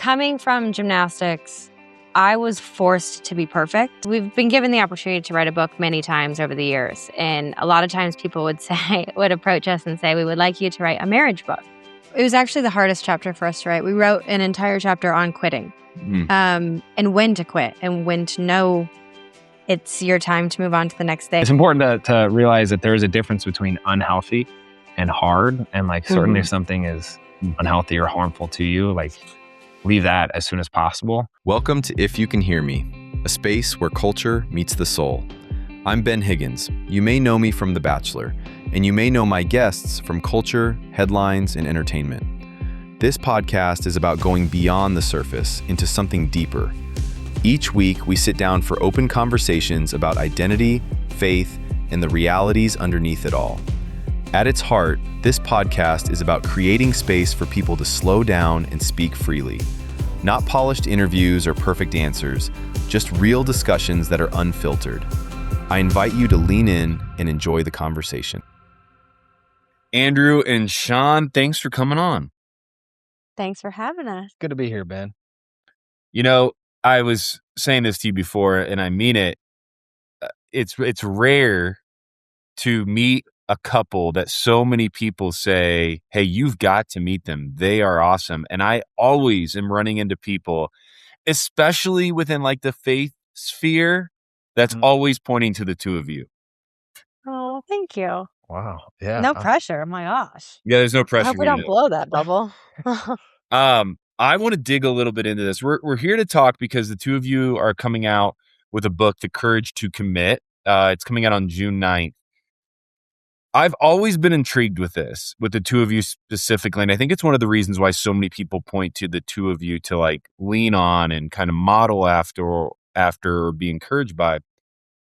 Coming from gymnastics, I was forced to be perfect. We've been given the opportunity to write a book many times over the years. And a lot of times people would approach us and say, we would like you to write a marriage book. It was actually the hardest chapter for us to write. We wrote an entire chapter on quitting, and when to quit and when to know it's your time to move on to the next day. It's important to realize that there is a difference between unhealthy and hard. And like certainly if something is unhealthy or harmful to you, like leave that as soon as possible. Welcome to If You Can Hear Me, a space where culture meets the soul. I'm Ben Higgins. You may know me from The Bachelor, and you may know my guests from culture, headlines, and entertainment. This podcast is about going beyond the surface into something deeper. Each week, we sit down for open conversations about identity, faith, and the realities underneath it all. At its heart, this podcast is about creating space for people to slow down and speak freely. Not polished interviews or perfect answers, just real discussions that are unfiltered. I invite you to lean in and enjoy the conversation. Andrew and Shawn, thanks for coming on. Thanks for having us. Good to be here, Ben. You know, I was saying this to you before, and I mean it. It's rare to meet a couple that so many people say, hey, you've got to meet them. They are awesome. And I always am running into people, especially within like the faith sphere, that's always pointing to the two of you. Oh, thank you. Wow. Yeah. No pressure. My gosh. Yeah, there's no pressure. I hope we don't blow that bubble. I want to dig a little bit into this. We're here to talk because the two of you are coming out with a book, The Courage to Commit. It's coming out on June 9th. I've always been intrigued with this, with the two of you specifically. And I think it's one of the reasons why so many people point to the two of you to like lean on and kind of model after or be encouraged by.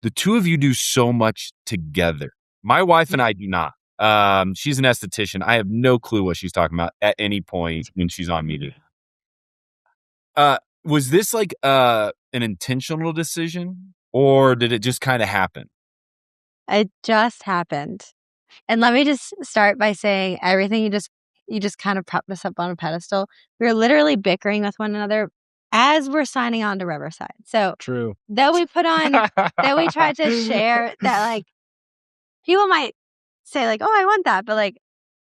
The two of you do so much together. My wife and I do not. She's an esthetician. I have no clue what she's talking about at any point when she's on media. Was this like an intentional decision, or did it just kind of happen? It just happened. And let me just start by saying everything you just kind of propped us up on a pedestal. We were literally bickering with one another as we're signing on to Riverside. So True. Though we tried to share that, like, people might say like, oh, I want that. But like,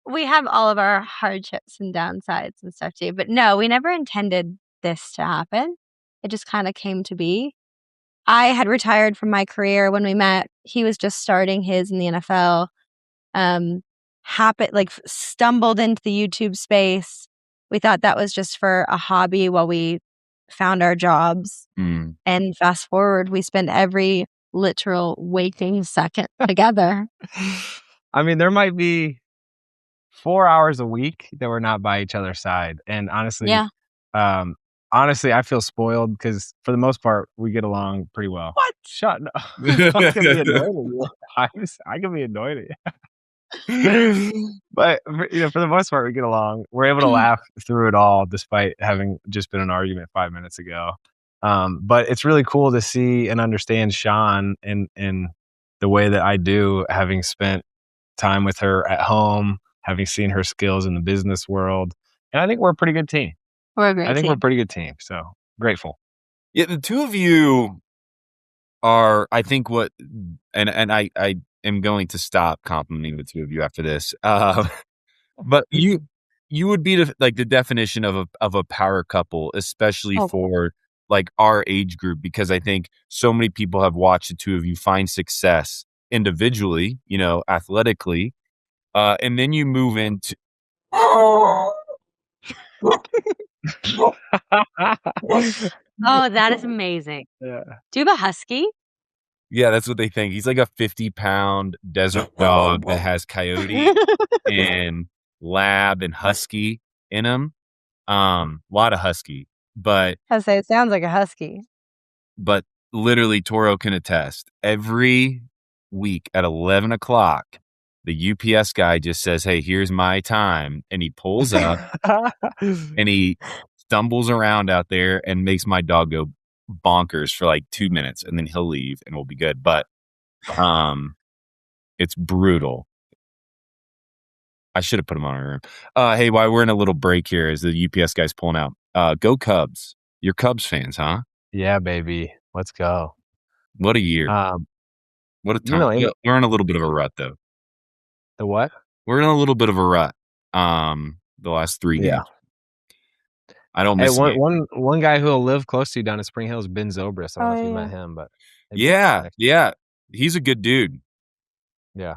we have all of our hardships and downsides and stuff too. But no, we never intended this to happen. It just kind of came to be. I had retired from my career when we met. He was just starting his in the NFL. Stumbled into the YouTube space. We thought that was just for a hobby while we found our jobs. And fast forward, we spend every literal waking second together. I mean, there might be 4 hours a week that we're not by each other's side. And honestly, I feel spoiled because for the most part, we get along pretty well. What? Shut up. I can be annoyed at you. I can be annoyed at you. But for the most part, we get along. We're able to laugh through it all, despite having just been an argument 5 minutes ago. But it's really cool to see and understand Shawn in the way that I do, having spent time with her at home, having seen her skills in the business world. And I think we're a pretty good team. We're a great team. We're a pretty good team. So grateful. Yeah, the two of you are, I think, and I am going to stop complimenting the two of you after this. But you would be the definition of a power couple, especially for like our age group, because I think so many people have watched the two of you find success individually, athletically, and then you move into. Oh, that is amazing. Yeah. Do you have a husky? Yeah, that's what they think. He's like a 50-pound desert dog that has coyote and lab and husky in him. A lot of husky, but I say it sounds like a husky. But literally, Toro can attest. Every week at 11 o'clock, the UPS guy just says, hey, here's my time. And he pulls up and he stumbles around out there and makes my dog go bonkers for like 2 minutes, and then he'll leave and we'll be good. But it's brutal. I should have put him on our room. Hey, while we're in a little break here as the UPS guy's pulling out, Go Cubs. You're Cubs fans, huh? Yeah, baby. Let's go. What a year. What a time. We're in a little bit of a rut, though. The what? We're in a little bit of a rut. The last 3 games. I don't miss it. One guy who will live close to you down in Spring Hill is Ben Zobrist. I don't know if you met him, but yeah, he's a good dude. Yeah.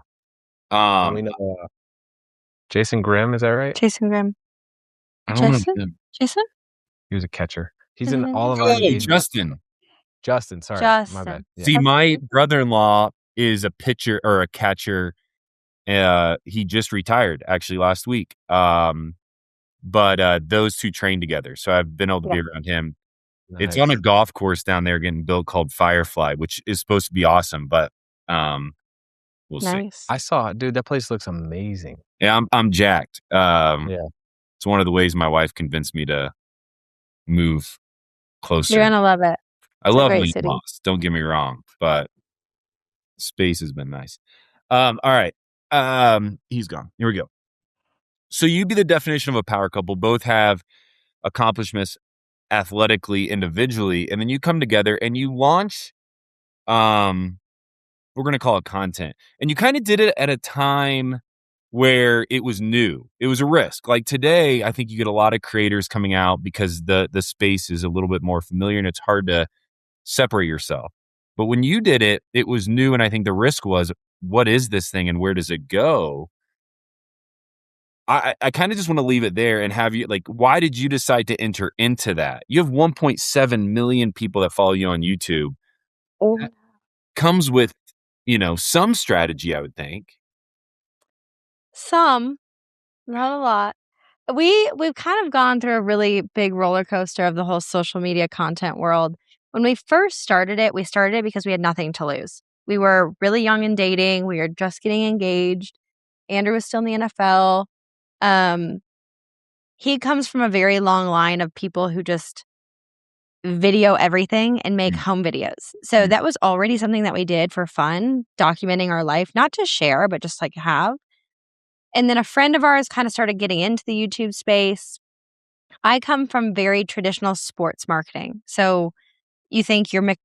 And we know Jason Grimm, is that right? Jason Grimm. I don't know Jason? Jason? He was a catcher. He's in all of our Justin. Sorry, my bad. Yeah. See, my brother-in-law is a pitcher or a catcher. He just retired actually last week. But those two trained together, so I've been able to be around him. Nice. It's on a golf course down there getting built called Firefly, which is supposed to be awesome, but we'll see. I saw it, dude. That place looks amazing. Yeah, I'm jacked. It's one of the ways my wife convinced me to move closer. You're gonna love it. I love Lake Moss, don't get me wrong, but space has been nice. All right. He's gone. Here we go. So you'd be the definition of a power couple. Both have accomplishments athletically, individually, and then you come together and you launch, we're going to call it content. And you kind of did it at a time where it was new. It was a risk. Like today, I think you get a lot of creators coming out because the space is a little bit more familiar and it's hard to separate yourself. But when you did it, it was new. And I think the risk was, what is this thing and where does it go? I kind of just want to leave it there and have you, like, why did you decide to enter into that? You have 1.7 million people that follow you on YouTube. That comes with, some strategy, I would think. Some, not a lot. We've kind of gone through a really big roller coaster of the whole social media content world. When we first started it because we had nothing to lose. We were really young and dating. We were just getting engaged. Andrew was still in the NFL. He comes from a very long line of people who just video everything and make home videos. So that was already something that we did for fun, documenting our life, not to share, but just like have. And then a friend of ours kind of started getting into the YouTube space. I come from very traditional sports marketing. So you think your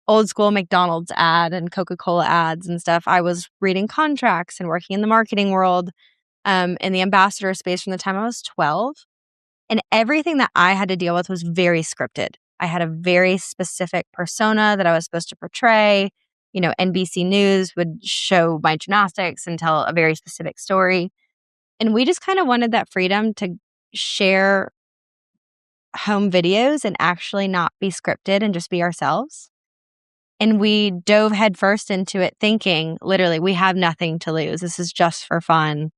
old school McDonald's ad and Coca-Cola ads and stuff. I was reading contracts and working in the marketing world. In the ambassador space from the time I was 12. And everything that I had to deal with was very scripted. I had a very specific persona that I was supposed to portray. NBC News would show my gymnastics and tell a very specific story. And we just kind of wanted that freedom to share home videos and actually not be scripted and just be ourselves. And we dove headfirst into it thinking, literally, we have nothing to lose. This is just for fun.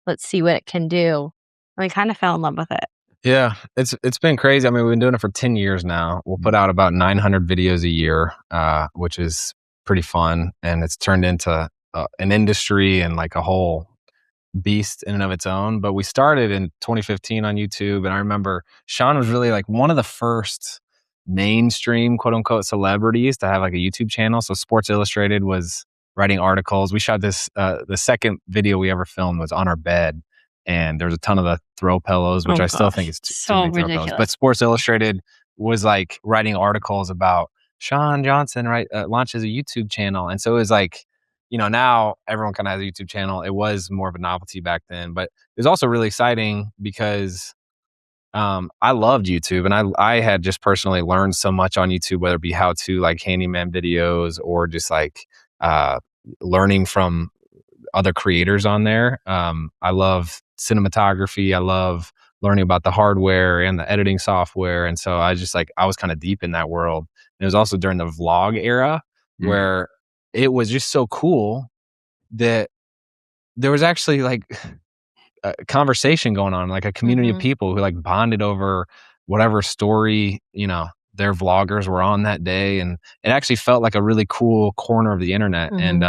Let's see what it can do. And we kind of fell in love with it. Yeah, it's been crazy. I mean, we've been doing it for 10 years now. We'll put out about 900 videos a year, which is pretty fun. And it's turned into an industry and like a whole beast in and of its own. But we started in 2015 on YouTube. And I remember Shawn was really like one of the first mainstream, quote unquote, celebrities to have like a YouTube channel. So Sports Illustrated was writing articles. We shot this, the second video we ever filmed was on our bed. And there's a ton of the throw pillows, which I still think is so ridiculous. But Sports Illustrated was like writing articles about Shawn Johnson, right? Launches a YouTube channel. And so it was like, now everyone kind of has a YouTube channel. It was more of a novelty back then, but it was also really exciting because I loved YouTube and I had just personally learned so much on YouTube, whether it be how to like handyman videos or just like learning from other creators on there. I love cinematography. I love learning about the hardware and the editing software. And so I was kind of deep in that world. And it was also during the vlog era where it was just so cool that there was actually like a conversation going on, like a community of people who like bonded over whatever story, their vloggers were on that day. And it actually felt like a really cool corner of the internet. And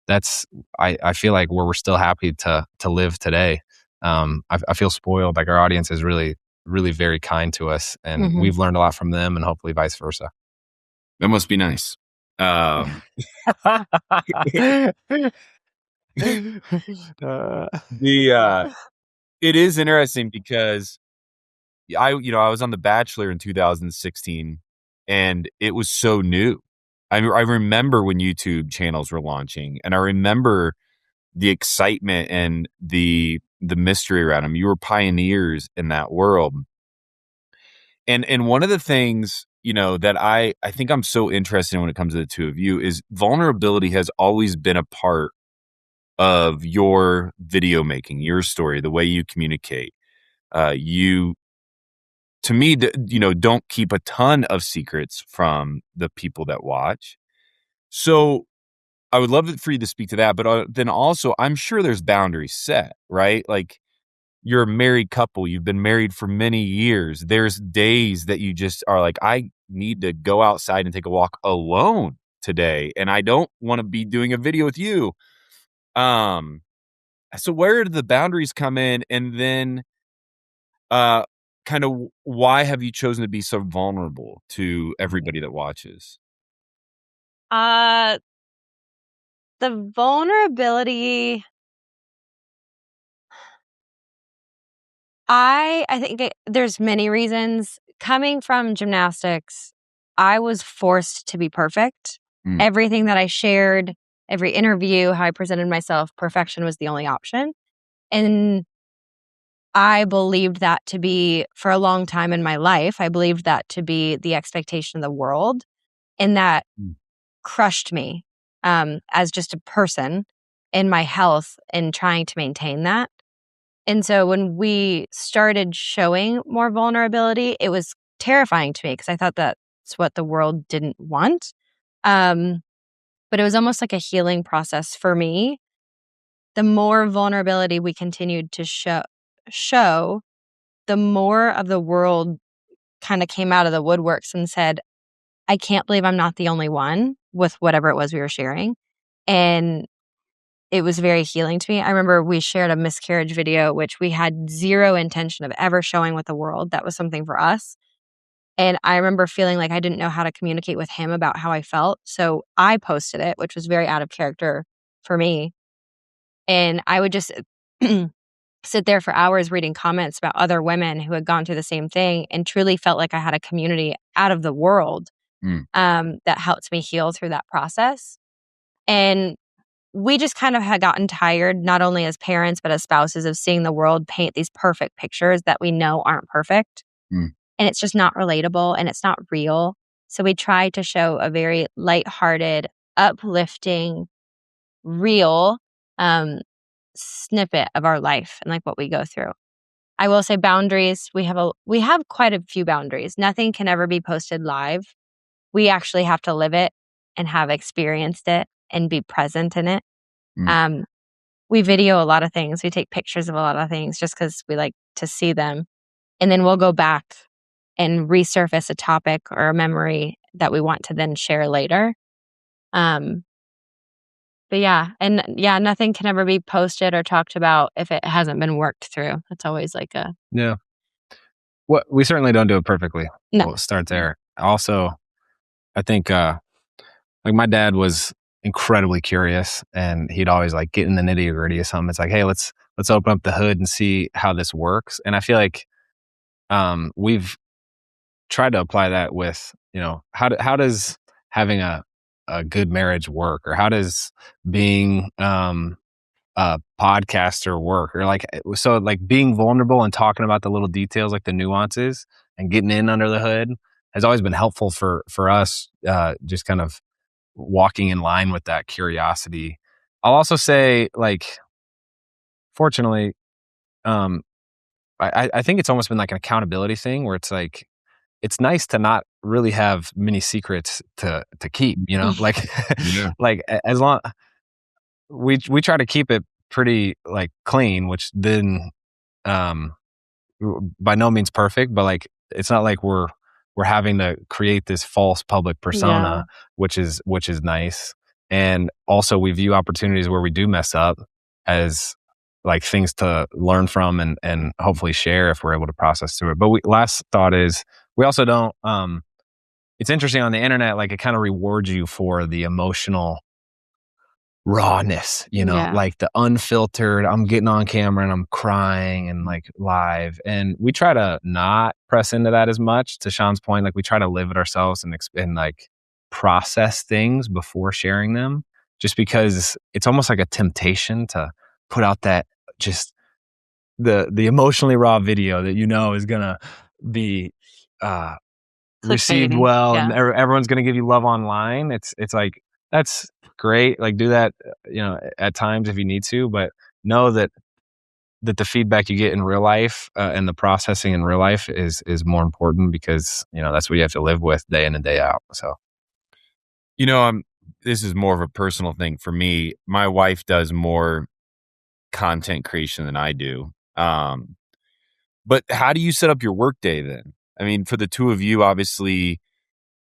that's, I feel like where we're still happy to live today. I feel spoiled. Like our audience is really, really very kind to us and we've learned a lot from them and hopefully vice versa. That must be nice. It is interesting because I was on The Bachelor in 2016, and it was so new. I remember when YouTube channels were launching, and I remember the excitement and the mystery around them. You were pioneers in that world. And one of the things, that I think I'm so interested in when it comes to the two of you is vulnerability has always been a part of your video making, your story, the way you communicate. You, to me, don't keep a ton of secrets from the people that watch. So I would love for you to speak to that, but then also I'm sure there's boundaries set, right? Like, you're a married couple. You've been married for many years. There's days that you just are like, I need to go outside and take a walk alone today, and I don't want to be doing a video with you. So where do the boundaries come in? And then kind of why have you chosen to be so vulnerable to everybody that watches? The vulnerability, I think there's many reasons. Coming from gymnastics, I was forced to be perfect. Everything that I shared, every interview, how I presented myself, perfection was the only option. And I believed that to be, for a long time in my life, I believed that to be the expectation of the world. And that crushed me as just a person in my health and trying to maintain that. And so when we started showing more vulnerability, it was terrifying to me because I thought that's what the world didn't want. But it was almost like a healing process for me. The more vulnerability we continued to show, the more of the world kind of came out of the woodworks and said, I can't believe I'm not the only one with whatever it was we were sharing. And it was very healing to me. I remember we shared a miscarriage video, which we had zero intention of ever showing with the world. That was something for us. And I remember feeling like I didn't know how to communicate with him about how I felt. So I posted it, which was very out of character for me. And I would just sit there for hours reading comments about other women who had gone through the same thing and truly felt like I had a community out of the world that helped me heal through that process. And we just kind of had gotten tired, not only as parents, but as spouses, of seeing the world paint these perfect pictures that we know aren't perfect. And it's just not relatable and it's not real. So we tried to show a very lighthearted, uplifting, real snippet of our life and like what we go through. I will say boundaries. We have quite a few boundaries. Nothing can ever be posted live. We actually have to live it and have experienced it and be present in it. We video a lot of things. We take pictures of a lot of things just because we like to see them. And then we'll go back and resurface a topic or a memory that we want to then share later. But nothing can ever be posted or talked about if it hasn't been worked through. It's always like a... Yeah. Well, we certainly don't do it perfectly. No. We'll start there. Also, I think like my dad was incredibly curious, and he'd always like get in the nitty gritty of something. It's like, hey, let's open up the hood and see how this works. And I feel like we've tried to apply that with, how does having a good marriage work, or how does being a podcaster work, or like being vulnerable and talking about the little details, like the nuances and getting in under the hood, has always been helpful for us, just kind of walking in line with that curiosity. I'll also say, like, fortunately, I think it's almost been like an accountability thing where it's like, it's nice to not really have many secrets to keep, like, like as long we try to keep it pretty like clean, which then, by no means perfect, but like, it's not like we're having to create this false public persona, which is nice. And also we view opportunities where we do mess up as like things to learn from and hopefully share if we're able to process through it. But last thought is, we also don't, it's interesting on the internet, like it kind of rewards you for the emotional rawness, Yeah. like the unfiltered, I'm getting on camera and I'm crying and like live. And we try to not press into that as much. To Shawn's point, like we try to live it ourselves and like process things before sharing them, just because it's almost like a temptation to put out that just the emotionally raw video that is gonna be received Clickbaity. well, Yeah. and everyone's gonna give you love online. It's like, that's great. Like, do that, at times if you need to, but know that the feedback you get in real life, and the processing in real life is more important, because that's what you have to live with day in and day out. So This is more of a personal thing for me. My wife does more content creation than I do. But how do you set up your workday then? I mean, for the two of you, obviously,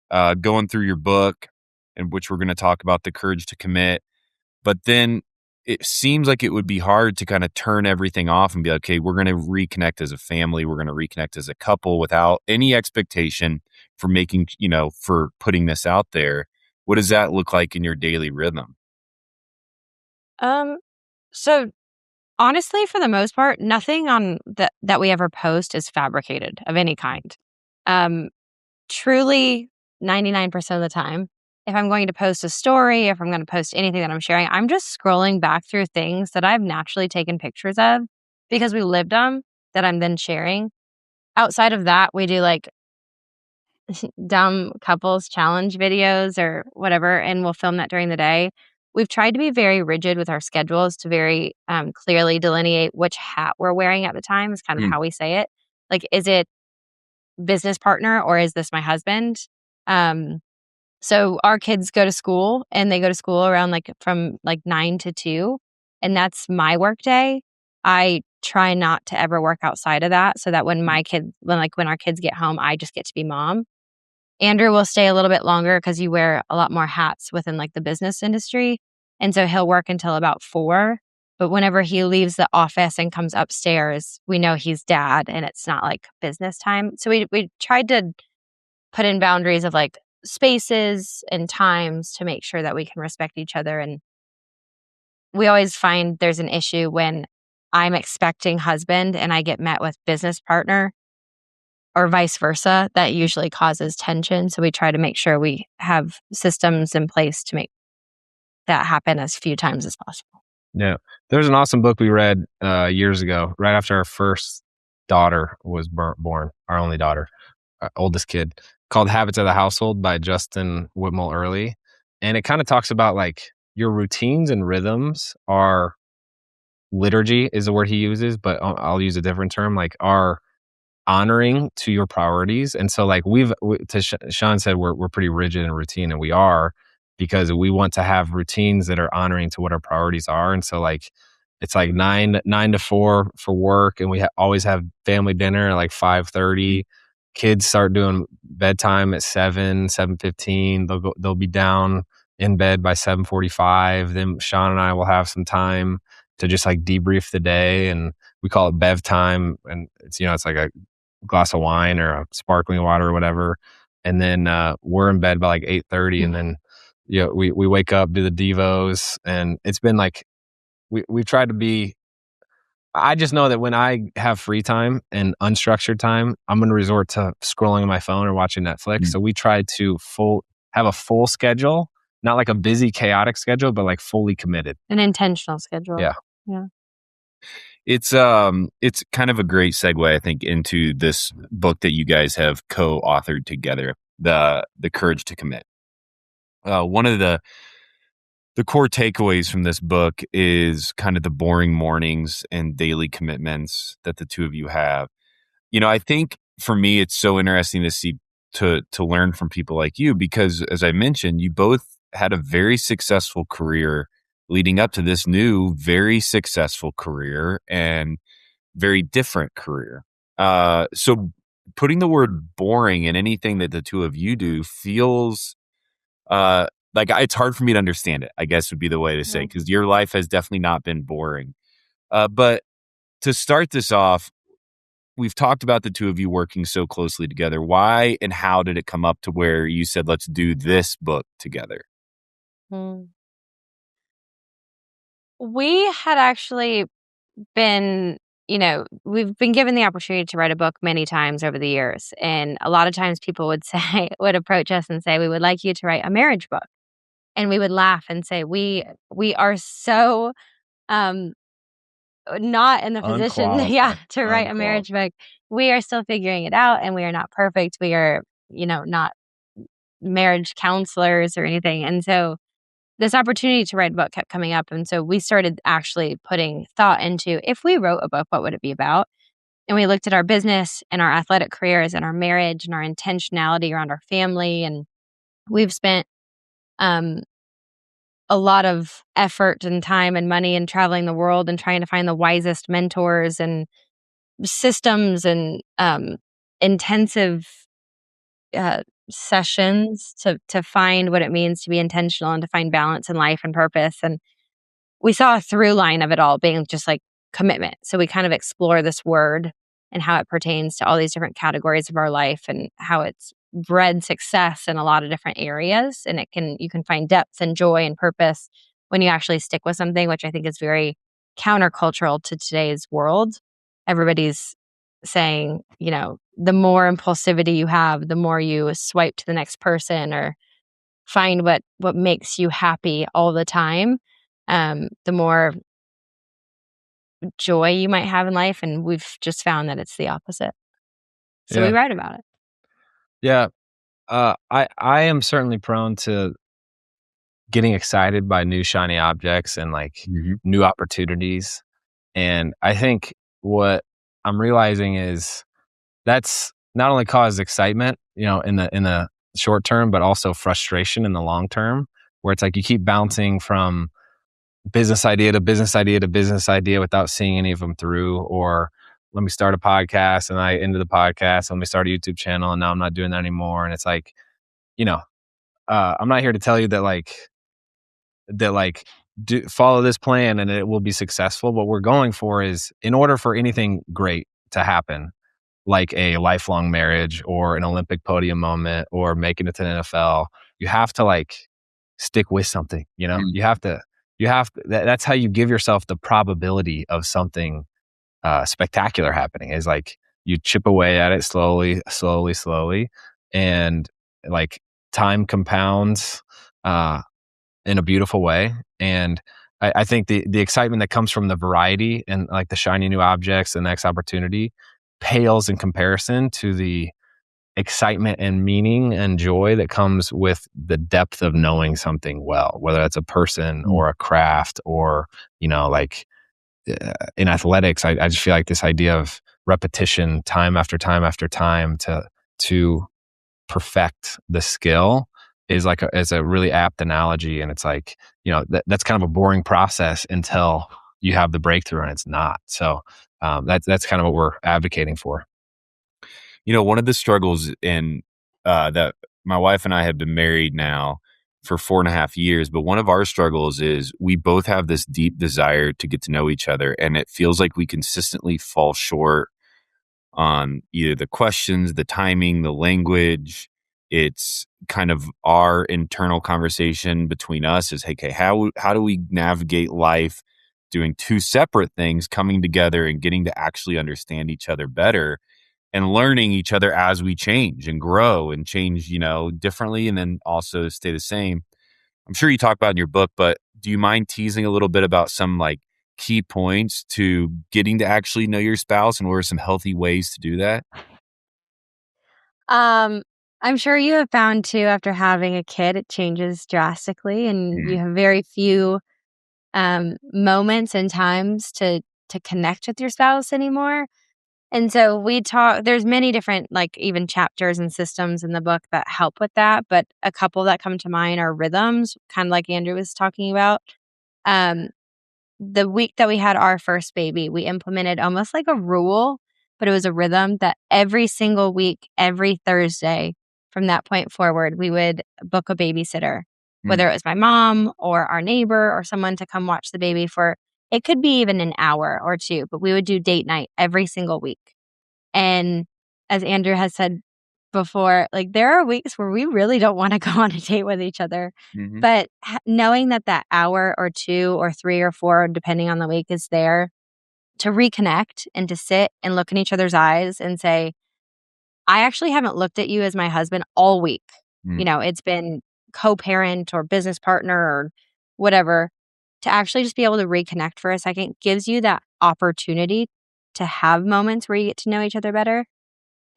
going through your book, in which we're going to talk about the courage to commit, but then it seems like it would be hard to kind of turn everything off and be like, okay, we're going to reconnect as a family. We're going to reconnect as a couple without any expectation for making, for putting this out there. What does that look like in your daily rhythm? So honestly, for the most part, nothing on that we ever post is fabricated of any kind. Truly 99% of the time, if I'm going to post a story, if I'm going to post anything that I'm sharing, I'm just scrolling back through things that I've naturally taken pictures of because we lived them, that I'm then sharing. Outside of that, we do like dumb couples challenge videos or whatever, and we'll film that during the day. We've tried to be very rigid with our schedules to very clearly delineate which hat we're wearing at the time, is kind of how we say it. Like, is it business partner or is this my husband? So our kids go to school, and they go to school around from 9 to 2, and that's my work day. I try not to ever work outside of that, so that when our kids get home, I just get to be mom. Andrew will stay a little bit longer because you wear a lot more hats within the business industry. And so he'll work until about 4. But whenever he leaves the office and comes upstairs, we know he's dad and it's not business time. So we tried to put in boundaries of spaces and times to make sure that we can respect each other. And we always find there's an issue when I'm expecting husband and I get met with business partner, or vice versa. That usually causes tension. So we try to make sure we have systems in place to make that happen as few times as possible. Yeah. There's an awesome book we read years ago, right after our first daughter was born, our only daughter, our oldest kid, called Habits of the Household by Justin Whitmore Early. And it kind of talks about your routines and rhythms are liturgy is the word he uses, but I'll use a different term, are honoring to your priorities. And so Shawn said, we're pretty rigid and routine, and we are, because we want to have routines that are honoring to what our priorities are. And so it's 9 to 4 for work, and we always have family dinner at 5:30. Kids start doing bedtime at 7:15. They'll be down in bed by 7:45. Then Shawn and I will have some time to just debrief the day, and we call it bev time. And it's it's like a glass of wine or a sparkling water or whatever. And then we're in bed by 8:30, and then we wake up, do the devos, and it's been we've tried to be. I just know that when I have free time and unstructured time, I'm going to resort to scrolling on my phone or watching Netflix. So we try to have a full schedule, not a busy, chaotic schedule, but fully committed. An intentional schedule. Yeah. Yeah. It's kind of a great segue, I think, into this book that you guys have co-authored together, the Courage to Commit. One of the core takeaways from this book is kind of the boring mornings and daily commitments that the two of you have. I think for me, it's so interesting to see to learn from people like you, because as I mentioned, you both had a very successful career leading up to this new, very successful career and very different career. So putting the word boring in anything that the two of you do feels it's hard for me to understand it, I guess would be the way to say, because your life has definitely not been boring. But to start this off, we've talked about the two of you working so closely together. Why and how did it come up to where you said, let's do this book together? We had actually been, we've been given the opportunity to write a book many times over the years. And a lot of times people would approach us and say, we would like you to write a marriage book. And we would laugh and say, we are so not in the position, to write a marriage book. We are still figuring it out, and we are not perfect. We are, not marriage counselors or anything. And so this opportunity to write a book kept coming up. And so we started actually putting thought into, if we wrote a book, what would it be about? And we looked at our business and our athletic careers and our marriage and our intentionality around our family. And we've spent a lot of effort and time and money and traveling the world and trying to find the wisest mentors and systems and intensive sessions to find what it means to be intentional and to find balance in life and purpose. And we saw a through line of it all being just like commitment. So we kind of explore this word and how it pertains to all these different categories of our life and how it's bred success in a lot of different areas. And you can find depth and joy and purpose when you actually stick with something, which I think is very countercultural to today's world. Everybody's saying, the more impulsivity you have, the more you swipe to the next person or find what makes you happy all the time, the more joy you might have in life. And we've just found that it's the opposite. So we write about it. Yeah. I am certainly prone to getting excited by new shiny objects and like new opportunities. And I think what I'm realizing is that's not only causes excitement, in the short term, but also frustration in the long term, where it's like you keep bouncing from business idea to business idea to business idea without seeing any of them through. Or let me start a podcast and I ended the podcast. Let me start a YouTube channel and now I'm not doing that anymore. And it's like, I'm not here to tell you that follow this plan and it will be successful. What we're going for is, in order for anything great to happen, like a lifelong marriage or an Olympic podium moment or making it to the NFL, you have to stick with something, you have to, that's how you give yourself the probability of something spectacular happening, is like you chip away at it slowly, and time compounds in a beautiful way. And I think the excitement that comes from the variety and like the shiny new objects, the next opportunity, pales in comparison to the excitement and meaning and joy that comes with the depth of knowing something well, whether that's a person or a craft or, in athletics, I just feel like this idea of repetition, time after time after time to perfect the skill is a really apt analogy. And it's like, that's kind of a boring process until you have the breakthrough, and it's not. So that's kind of what we're advocating for. One of the struggles that my wife and I have been married now for 4.5 years, but one of our struggles is we both have this deep desire to get to know each other, and it feels like we consistently fall short on either the questions, the timing, the language. It's kind of our internal conversation between us is, hey, how do we navigate life doing two separate things, coming together and getting to actually understand each other better and learning each other as we change and grow and change, differently, and then also stay the same. I'm sure you talk about in your book, but do you mind teasing a little bit about some key points to getting to actually know your spouse, and what are some healthy ways to do that? I'm sure you have found too, after having a kid, it changes drastically, and you have very few moments and times to connect with your spouse anymore. And so there's many different even chapters and systems in the book that help with that, but a couple that come to mind are rhythms, kind of like Andrew was talking about. The week that we had our first baby, we implemented almost like a rule, but it was a rhythm that every single week, every Thursday from that point forward, we would book a babysitter, whether it was my mom or our neighbor or someone to come watch the baby for, it could be even an hour or two, but we would do date night every single week. And as Andrew has said before, like, there are weeks where we really don't want to go on a date with each other. Mhm. But knowing that that hour or 2 or 3 or 4, depending on the week, is there to reconnect and to sit and look in each other's eyes and say, I actually haven't looked at you as my husband all week. Mm. It's been co-parent or business partner or whatever. To actually just be able to reconnect for a second gives you that opportunity to have moments where you get to know each other better.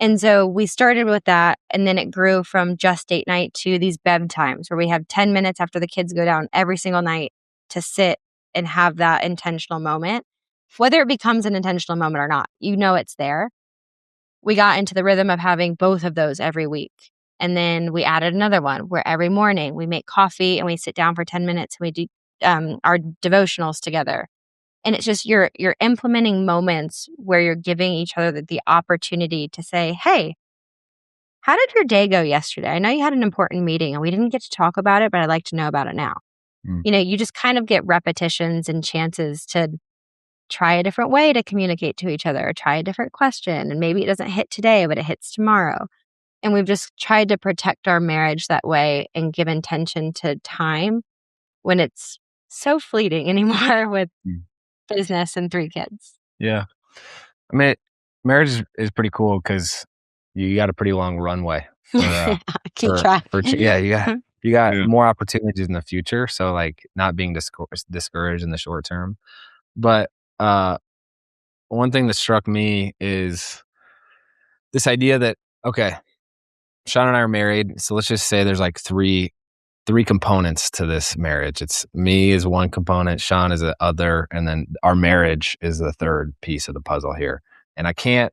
And so we started with that, and then it grew from just date night to these bed times where we have 10 minutes after the kids go down every single night to sit and have that intentional moment. Whether it becomes an intentional moment or not, it's there. We got into the rhythm of having both of those every week. And then we added another one where every morning we make coffee and we sit down for 10 minutes and we do our devotionals together. And it's just you're implementing moments where you're giving each other the opportunity to say, hey, how did your day go yesterday? I know you had an important meeting and we didn't get to talk about it, but I'd like to know about it now. Mm. You just kind of get repetitions and chances to try a different way to communicate to each other, or try a different question. And maybe it doesn't hit today, but it hits tomorrow. And we've just tried to protect our marriage that way and give intention to time when it's so fleeting anymore with business and 3 kids. Yeah. I mean, marriage is pretty cool because you got a pretty long runway. Keep track. You got Yeah. more opportunities in the future. So like not being discouraged in the short term. But one thing that struck me is this idea that, okay, Shawn and I are married. So let's just say there's like three components to this marriage. It's me is one component, Shawn is the other, and then our marriage is the third piece of the puzzle here. And I can't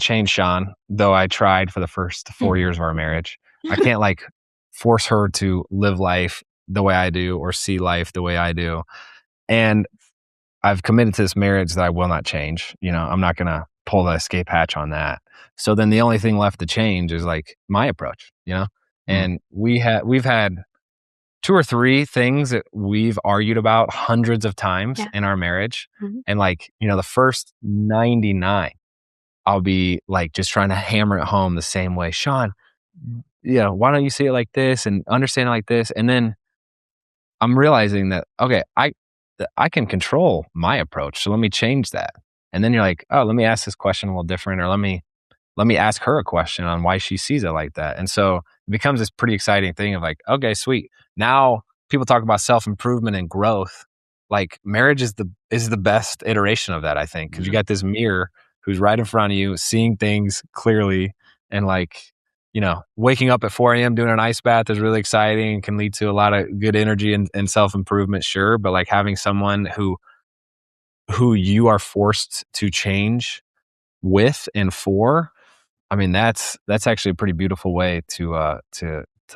change Shawn, though I tried for the first 4 years of our marriage. I can't like force her to live life the way I do or see life the way I do. And I've committed to this marriage that I will not change. I'm not going to pull the escape hatch on that. So then the only thing left to change is like my approach, and we've had 2 or 3 things that we've argued about hundreds of times in our marriage. Mm-hmm. And like, the first 99, I'll be like, just trying to hammer it home the same way. Shawn, why don't you see it like this and understand it like this? And then I'm realizing that, okay, I can control my approach. So let me change that. And then you're like, oh, let me ask this question a little different, or let me ask her a question on why she sees it like that. And so it becomes this pretty exciting thing of like, okay, sweet. Now people talk about self-improvement and growth. Like marriage is the best iteration of that, I think, because you got this mirror who's right in front of you, seeing things clearly, and like, waking up at 4 a.m. doing an ice bath is really exciting and can lead to a lot of good energy and self-improvement, sure. But like having someone who you are forced to change with and for, I mean, that's actually a pretty beautiful way to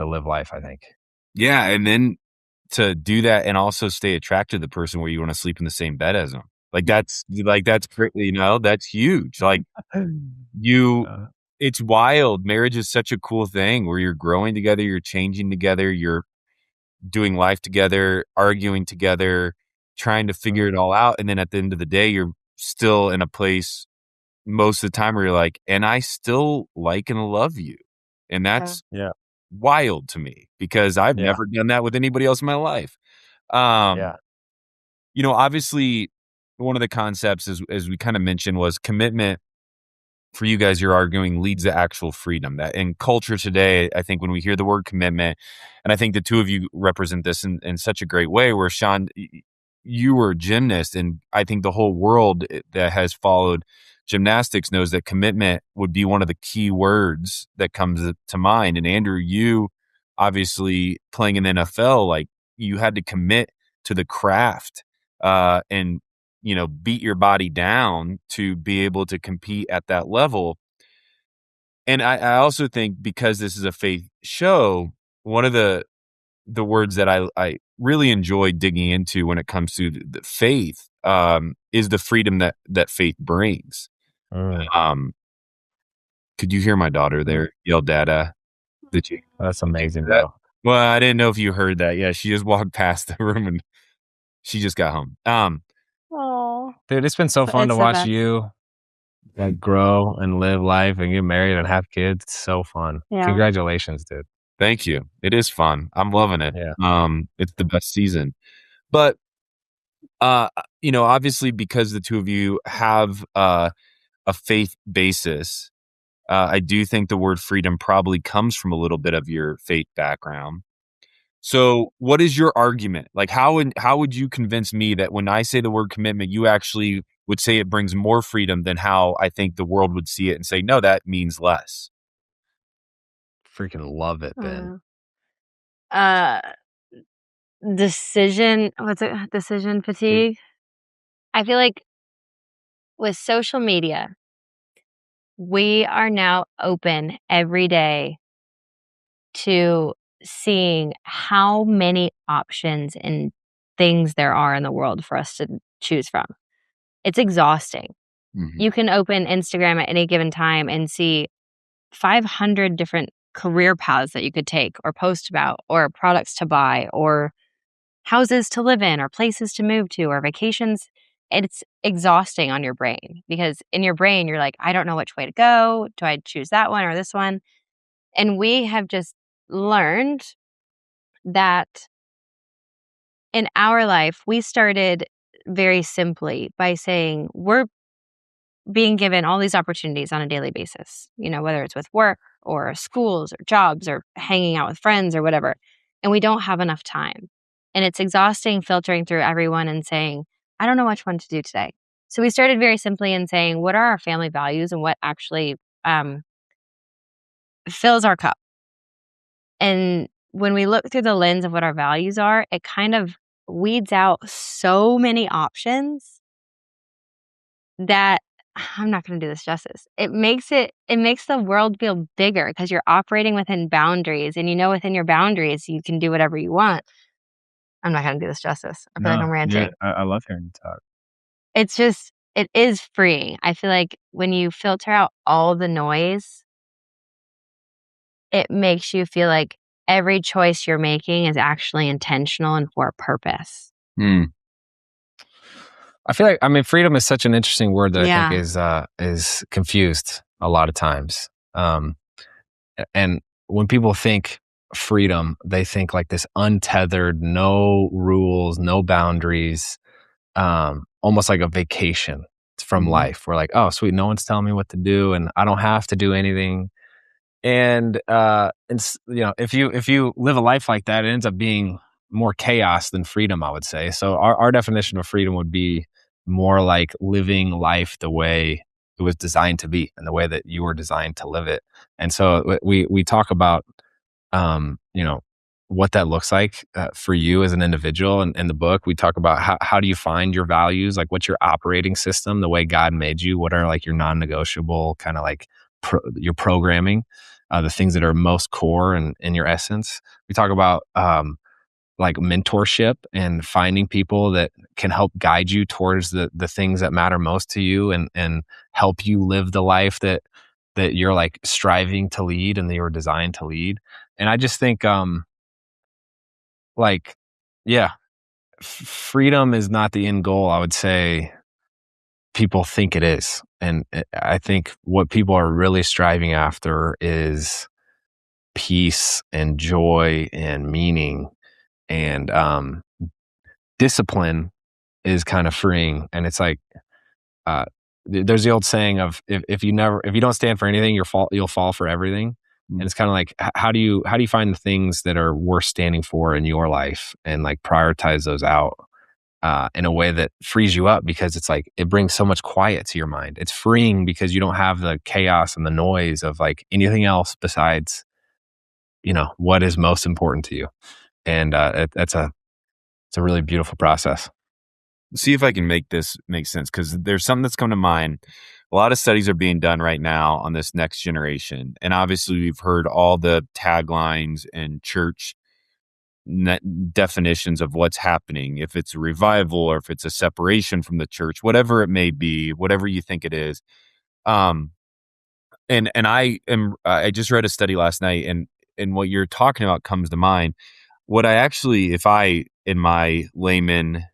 live life, I think. Yeah, and then to do that and also stay attracted to the person where you want to sleep in the same bed as them. That's that's huge. Like it's wild. Marriage is such a cool thing where you're growing together, you're changing together, you're doing life together, arguing together, trying to figure it all out. And then at the end of the day, you're still in a place most of the time where you're like, and I still like and love you. And that's wild to me because I've never done that with anybody else in my life. Obviously one of the concepts as we kind of mentioned was commitment. For you guys, you're arguing leads to actual freedom. That in culture today, I think when we hear the word commitment, and I think the two of you represent this in such a great way, where Shawn, you were a gymnast, and I think the whole world that has followed gymnastics knows that commitment would be one of the key words that comes to mind. And Andrew, you obviously playing in the NFL, like you had to commit to the craft and beat your body down to be able to compete at that level. And I also think because this is a faith show, one of the words that I really enjoy digging into when it comes to the faith is the freedom that faith brings. Could you hear my daughter there yell "Dada"? Did you? That's amazing, bro. Well, I didn't know if you heard that. Yeah, she just walked past the room and she just got home. Oh, Dude, it's been so fun to watch you like grow and live life and get married and have kids. It's so fun. Yeah. Congratulations, dude. Thank you. It is fun. I'm loving it. Yeah. It's the best season. But obviously because the two of you have a faith basis, I do think the word freedom probably comes from a little bit of your faith background. So what is your argument? Like how would you convince me that when I say the word commitment, you actually would say it brings more freedom than how I think the world would see it and say, no, that means less? Freaking love it, Ben. Uh, decision fatigue. I feel like with social media, we are now open every day to seeing how many options and things there are in the world for us to choose from. It's exhausting. Mm-hmm. You can open Instagram at any given time and see 500 different career paths that you could take or post about or products to buy or houses to live in or places to move to or vacations. It's exhausting on your brain because in your brain, you're like, I don't know which way to go. Do I choose that one or this one? And we have just learned that in our life, we started very simply by saying we're being given all these opportunities on a daily basis, whether it's with work or schools or jobs or hanging out with friends or whatever. And we don't have enough time. And it's exhausting filtering through everyone and saying, I don't know which one to do today. So we started very simply in saying, what are our family values and what actually fills our cup? And when we look through the lens of what our values are, it kind of weeds out so many options that I'm not going to do this justice. It makes the world feel bigger because you're operating within boundaries and within your boundaries you can do whatever you want. I'm not going to do this justice. I feel like I'm ranting. I love hearing you talk. It is freeing. I feel like when you filter out all the noise, it makes you feel like every choice you're making is actually intentional and for a purpose. I feel like, freedom is such an interesting word that Yeah. I think is confused a lot of times. And when people think freedom, they think like this untethered, no rules, no boundaries, almost like a vacation from life. We're like, oh, sweet, no one's telling me what to do, and I don't have to do anything. And if you live a life like that, it ends up being more chaos than freedom, I would say. So our definition of freedom would be more like living life the way it was designed to be and the way that you were designed to live it. And so we talk about what that looks like for you as an individual. And in the book, we talk about how do you find your values, like what's your operating system, the way God made you, what are like your non-negotiable kind of like your programming, the things that are most core and in your essence. We talk about like mentorship and finding people that can help guide you towards the things that matter most to you and help you live the life that you're like striving to lead and that you're designed to lead. And I just think freedom is not the end goal. I would say people think it is. And I think what people are really striving after is peace and joy and meaning, and discipline is kind of freeing. And it's like there's the old saying of if you don't stand for anything, you'll fall for everything. And it's kind of like how do you find the things that are worth standing for in your life and like prioritize those out in a way that frees you up, because it's like it brings so much quiet to your mind. It's freeing because you don't have the chaos and the noise of like anything else besides what is most important to you. And it's a really beautiful process. See if I can make this make sense, because there's something that's come to mind. A lot of studies are being done right now on this next generation. And obviously we've heard all the taglines and church definitions of what's happening, if it's a revival or if it's a separation from the church, whatever it may be, whatever you think it is. And I just read a study last night, and what you're talking about comes to mind. What I actually, if I in my layman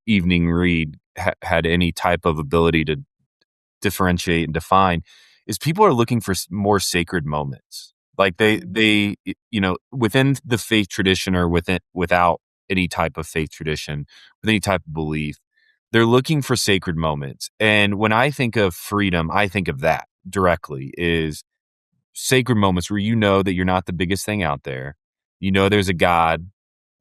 evening read had any type of ability to differentiate and define is people are looking for more sacred moments. Like they, within the faith tradition or without any type of faith tradition, with any type of belief, they're looking for sacred moments. And when I think of freedom, I think of that directly is sacred moments where you know that you're not the biggest thing out there. You know, there's a God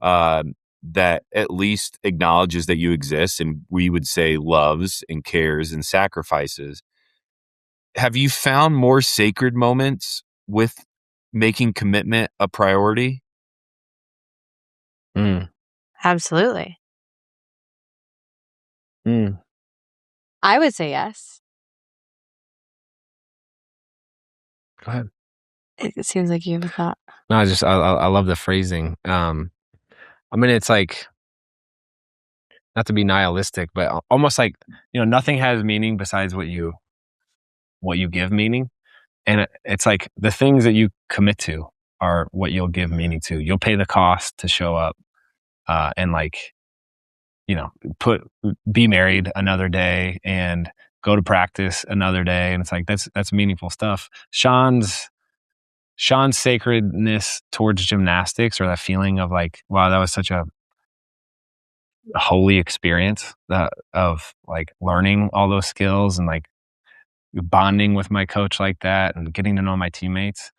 that at least acknowledges that you exist, and we would say loves and cares and sacrifices. Have you found more sacred moments with making commitment a priority? Absolutely. I would say yes. Go ahead. It seems like you have a thought. No, I love the phrasing. I mean, it's like, not to be nihilistic, but almost like, nothing has meaning besides what you give meaning. And it's like the things that you commit to are what you'll give meaning to. You'll pay the cost to show up, and like, be married another day and go to practice another day. And it's like, that's meaningful stuff. Shawn's sacredness towards gymnastics, or that feeling of like, wow, that was such a holy experience of like learning all those skills and like bonding with my coach like that and getting to know my teammates.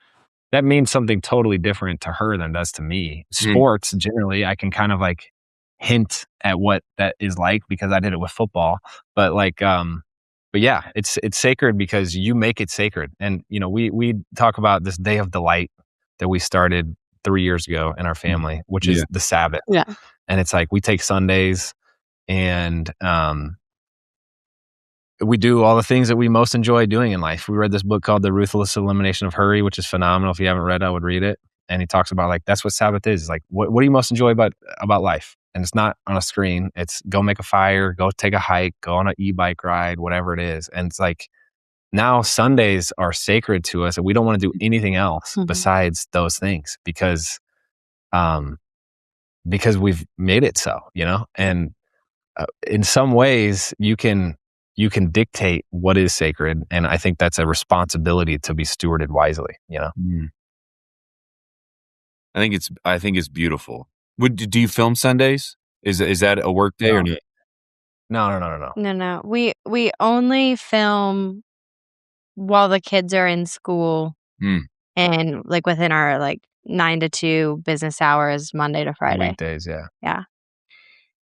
That means something totally different to her than it does to me. Sports, generally, I can kind of like hint at what that is like because I did it with football. But like, but yeah, it's sacred because you make it sacred. And, we talk about this day of delight that we started 3 years ago in our family, which is the Sabbath. Yeah. And it's like, we take Sundays and, we do all the things that we most enjoy doing in life. We read this book called The Ruthless Elimination of Hurry, which is phenomenal. If you haven't read it, I would read it. And he talks about like, that's what Sabbath is. Like, what do you most enjoy about life? And it's not on a screen. It's go make a fire, go take a hike, go on an e-bike ride, whatever it is. And it's like, now Sundays are sacred to us and we don't want to do anything else besides those things because we've made it so, and in some ways you can dictate what is sacred. And I think that's a responsibility to be stewarded wisely, I think it's beautiful. Do you film Sundays? Is that a work day or not? No. No. We only film while the kids are in school and like within our like 9 to 2 business hours, Monday to Friday. Weekdays, yeah. Yeah.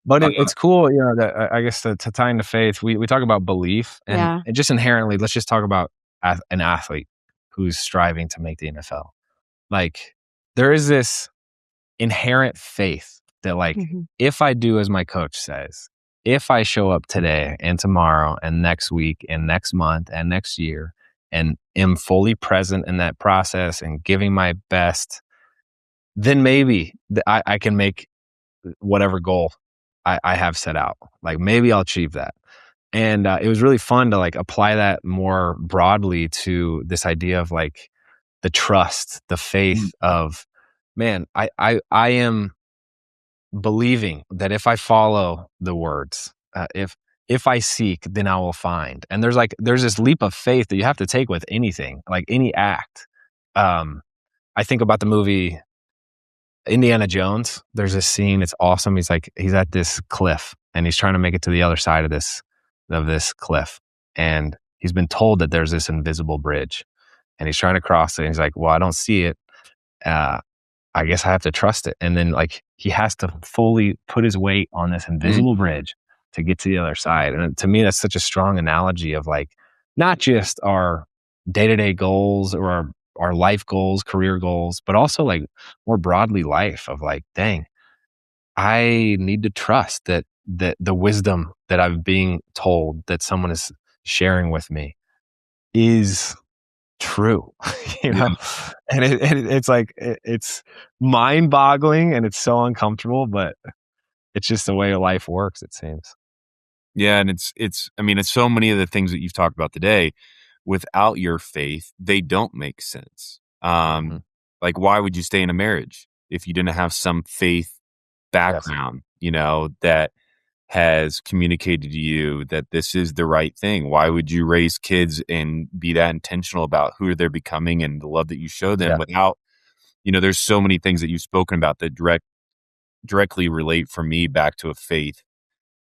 But it's cool, that I guess to tie into faith, we talk about belief and just inherently, let's just talk about an athlete who's striving to make the NFL. Like, there is this inherent faith that like, if I do as my coach says, if I show up today and tomorrow and next week and next month and next year and am fully present in that process and giving my best, then maybe I can make whatever goal I have set out. Like, maybe I'll achieve that. And it was really fun to like apply that more broadly to this idea of like the trust, the faith of, man, I am believing that if I follow the words, if I seek, then I will find. And there's this leap of faith that you have to take with anything, like any act. I think about the movie Indiana Jones. There's this scene. It's awesome. He's at this cliff and he's trying to make it to the other side of this cliff. And he's been told that there's this invisible bridge and he's trying to cross it. And he's like, well, I don't see it. I guess I have to trust it. And then like, he has to fully put his weight on this invisible bridge to get to the other side. And to me, that's such a strong analogy of like, not just our day-to-day goals or our life goals, career goals, but also like more broadly life of like, dang, I need to trust that the wisdom that I'm being told that someone is sharing with me is true, and it's like, it's mind boggling and it's so uncomfortable, but it's just the way life works, it seems. Yeah. And it's so many of the things that you've talked about today, without your faith, they don't make sense. Like, why would you stay in a marriage if you didn't have some faith background, that has communicated to you that this is the right thing? Why would you raise kids and be that intentional about who they're becoming and the love that you show them without, there's so many things that you've spoken about that directly relate for me back to a faith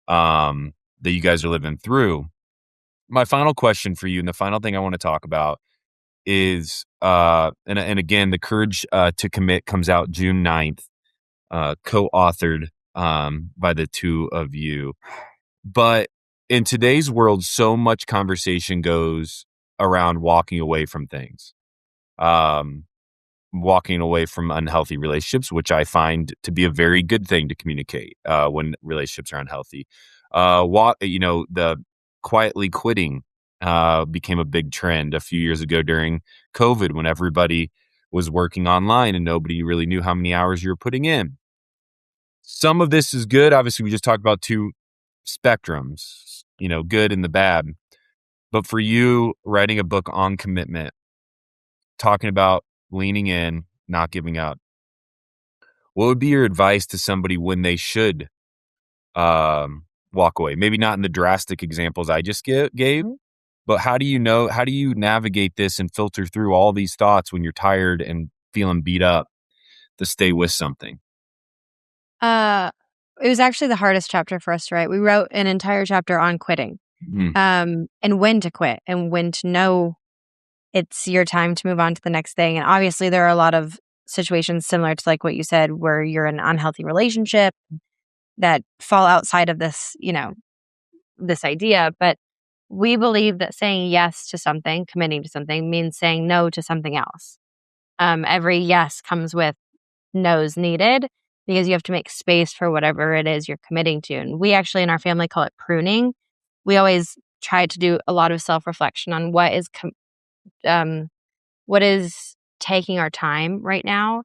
that you guys are living through. My final question for you, and the final thing I want to talk about is, and again, The Courage to Commit comes out June 9th, co-authored by the two of you. But in today's world, so much conversation goes around walking away from things, walking away from unhealthy relationships, which I find to be a very good thing to communicate when relationships are unhealthy. The quietly quitting became a big trend a few years ago during COVID, when everybody was working online and nobody really knew how many hours you were putting in. Some of this is good. Obviously, we just talked about two spectrums, good and the bad. But for you, writing a book on commitment, talking about leaning in, not giving up, what would be your advice to somebody when they should walk away? Maybe not in the drastic examples I just gave, but how do you navigate this and filter through all these thoughts when you're tired and feeling beat up to stay with something? It was actually the hardest chapter for us to write. We wrote an entire chapter on quitting, and when to quit and when to know it's your time to move on to the next thing. And obviously there are a lot of situations similar to like what you said, where you're in an unhealthy relationship that fall outside of this, this idea. But we believe that saying yes to something, committing to something, means saying no to something else. Every yes comes with no's needed, because you have to make space for whatever it is you're committing to. And we actually in our family call it pruning. We always try to do a lot of self-reflection on what is taking our time right now.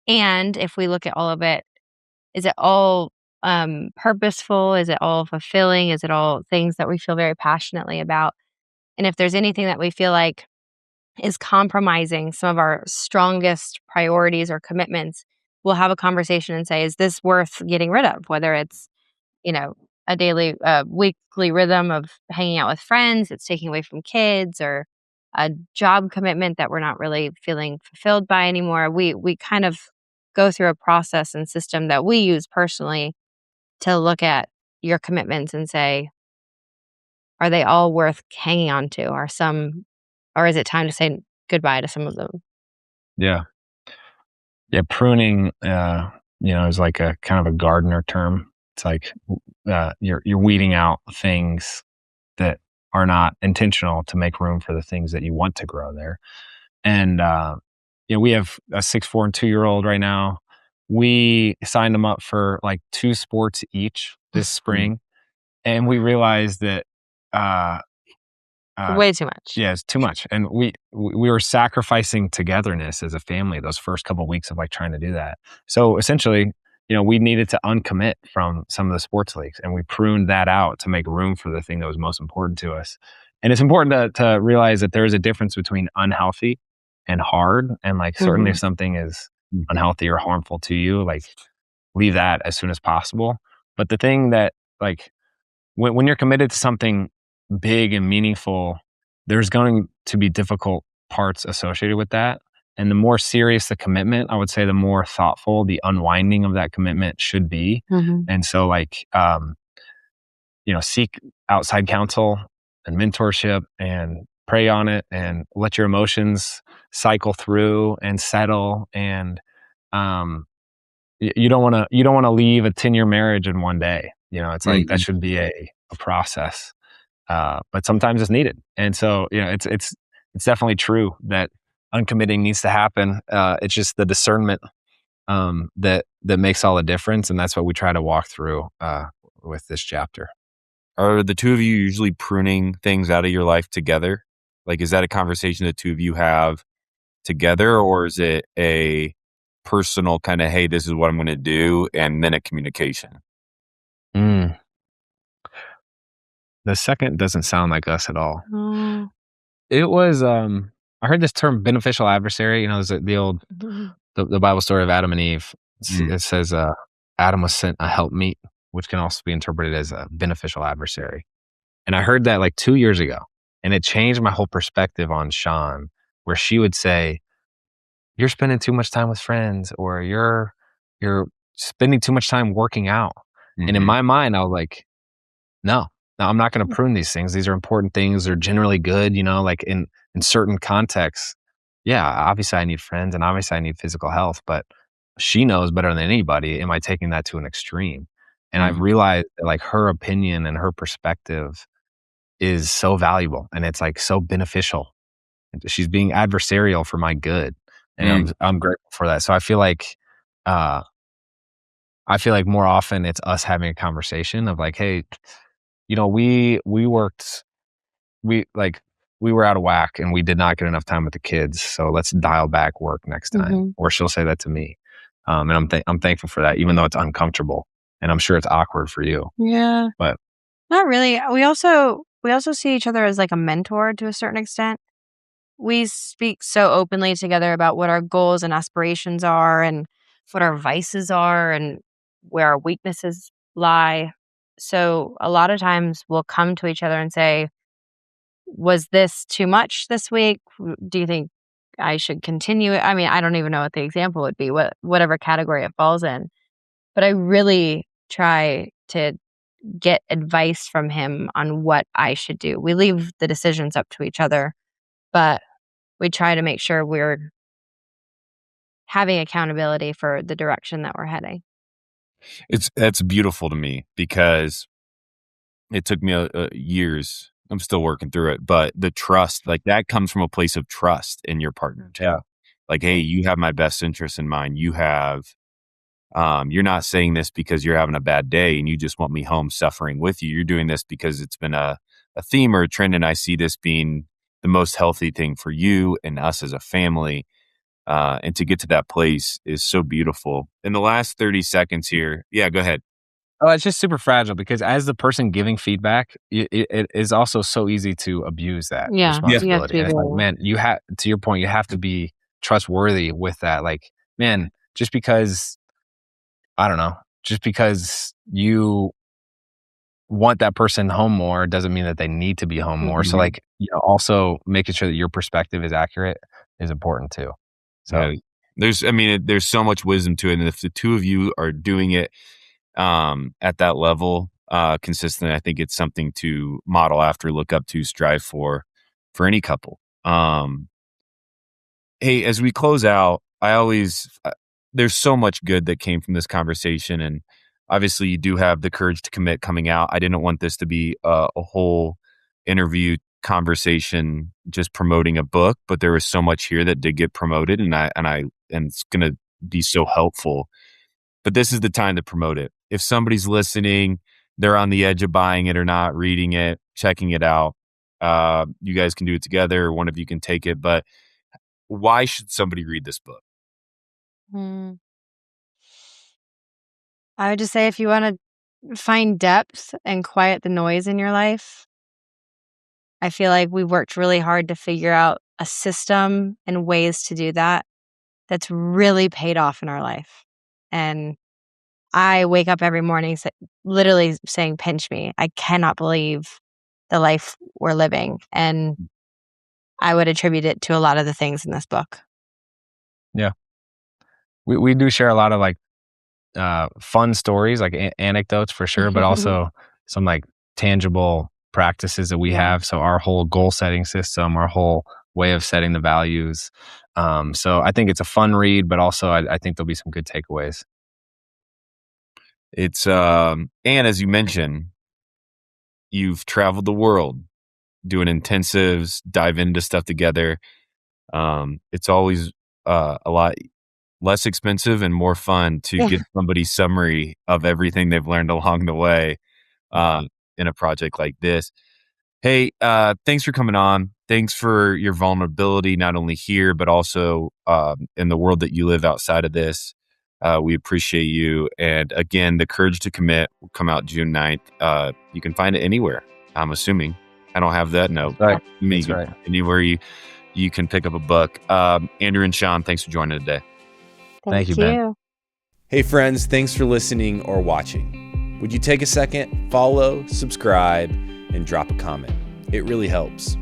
And if we look at all of it, is it all purposeful? Is it all fulfilling? Is it all things that we feel very passionately about? And if there's anything that we feel like is compromising some of our strongest priorities or commitments, we'll have a conversation and say, is this worth getting rid of? Whether it's, a daily, weekly rhythm of hanging out with friends, it's taking away from kids, or a job commitment that we're not really feeling fulfilled by anymore. We kind of go through a process and system that we use personally to look at your commitments and say, are they all worth hanging on to? Or is it time to say goodbye to some of them? Yeah. Pruning, is like a kind of a gardener term. It's like you're weeding out things that are not intentional to make room for the things that you want to grow there. And we have a 6'4" and 2-year-old right now. We signed them up for like 2 sports each this spring, and we realized that way too much. Yeah, it's too much. And we were sacrificing togetherness as a family those first couple of weeks of like trying to do that. So essentially, we needed to uncommit from some of the sports leagues, and we pruned that out to make room for the thing that was most important to us. And it's important to realize that there is a difference between unhealthy and hard. And like certainly if something is unhealthy or harmful to you, like leave that as soon as possible. But the thing that like when you're committed to something big and meaningful, there's going to be difficult parts associated with that. And the more serious the commitment, I would say the more thoughtful the unwinding of that commitment should be. And so like, seek outside counsel and mentorship and pray on it and let your emotions cycle through and settle. And you don't want to leave a 10-year marriage in one day. It's like that should be a process. But sometimes it's needed. And so, it's definitely true that uncommitting needs to happen. It's just the discernment that makes all the difference. And that's what we try to walk through with this chapter. Are the two of you usually pruning things out of your life together? Like, is that a conversation the two of you have together, or is it a personal kind of, hey, this is what I'm going to do, and then a communication? The second doesn't sound like us at all. It was, I heard this term beneficial adversary. There's the old, the Bible story of Adam and Eve. It says Adam was sent a helpmeet which can also be interpreted as a beneficial adversary. And I heard that like 2 years ago, and it changed my whole perspective on Shawn, where she would say, "You're spending too much time with friends," or you're spending too much time working out. Mm-hmm. And in my mind, I was like, no, I'm not going to prune these things. These are important things. They're generally good, like in certain contexts. Yeah, obviously I need friends and obviously I need physical health, but she knows better than anybody. Am I taking that to an extreme? And I've realized that like her opinion and her perspective is so valuable and it's like so beneficial. She's being adversarial for my good. And I'm grateful for that. So I feel like more often it's us having a conversation of like, hey, we were out of whack and we did not get enough time with the kids. So let's dial back work next time. Or she'll say that to me. And I'm thankful for that, even though it's uncomfortable and I'm sure it's awkward for you. Yeah. But not really. We also see each other as like a mentor to a certain extent. We speak so openly together about what our goals and aspirations are and what our vices are and where our weaknesses lie. So a lot of times we'll come to each other and say, was this too much this week? Do you think I should continue it? I mean, I don't even know what the example would be, whatever category it falls in. But I really try to get advice from him on what I should do. We leave the decisions up to each other, but we try to make sure we're having accountability for the direction that we're heading. That's beautiful to me because it took me years. I'm still working through it, but the trust, like that comes from a place of trust in your partner too. Yeah. Like, hey, you have my best interest in mind. You have, you're not saying this because you're having a bad day and you just want me home suffering with you. You're doing this because it's been a theme or a trend, and I see this being the most healthy thing for you and us as a family. And to get to that place is so beautiful. In the last 30 seconds here, yeah, go ahead. Oh, it's just super fragile because as the person giving feedback, it is also so easy to abuse that responsibility. And it's like, man, to your point, you have to be trustworthy with that. Like, man, just because you want that person home more doesn't mean that they need to be home more. So like, also making sure that your perspective is accurate is important too. So there's so much wisdom to it. And if the two of you are doing it at that level consistently, I think it's something to model after, look up to, strive for any couple. Hey, as we close out, there's so much good that came from this conversation, and obviously you do have the courage to commit coming out. I didn't want this to be a whole interview conversation just promoting a book, but there was so much here that did get promoted, and it's going to be so helpful. But this is the time to promote it. If somebody's listening, they're on the edge of buying it or not, reading it, checking it out, you guys can do it together. One of you can take it. But why should somebody read this book? I would just say if you want to find depth and quiet the noise in your life, I feel like we've worked really hard to figure out a system and ways to do that that's really paid off in our life. And I wake up every morning literally saying, pinch me. I cannot believe the life we're living. And I would attribute it to a lot of the things in this book. Yeah. We do share a lot of like fun stories, like anecdotes for sure, but also some like tangible practices that we have. So our whole goal setting system, our whole way of setting the values. So I think it's a fun read, but also I think there'll be some good takeaways. It's and as you mentioned, you've traveled the world doing intensives, dive into stuff together. It's always a lot less expensive and more fun to get somebody's summary of everything they've learned along the way in a project like this. Hey, thanks for coming on. Thanks for your vulnerability, not only here, but also in the world that you live outside of this. We appreciate you. And again, The Courage to Commit will come out June 9th. You can find it anywhere, I'm assuming. I don't have that. No. Right. That's right. Anywhere you can pick up a book. Andrew and Shawn, thanks for joining today. Thank you, Ben. Hey friends, thanks for listening or watching. Would you take a second, follow, subscribe, and drop a comment? It really helps.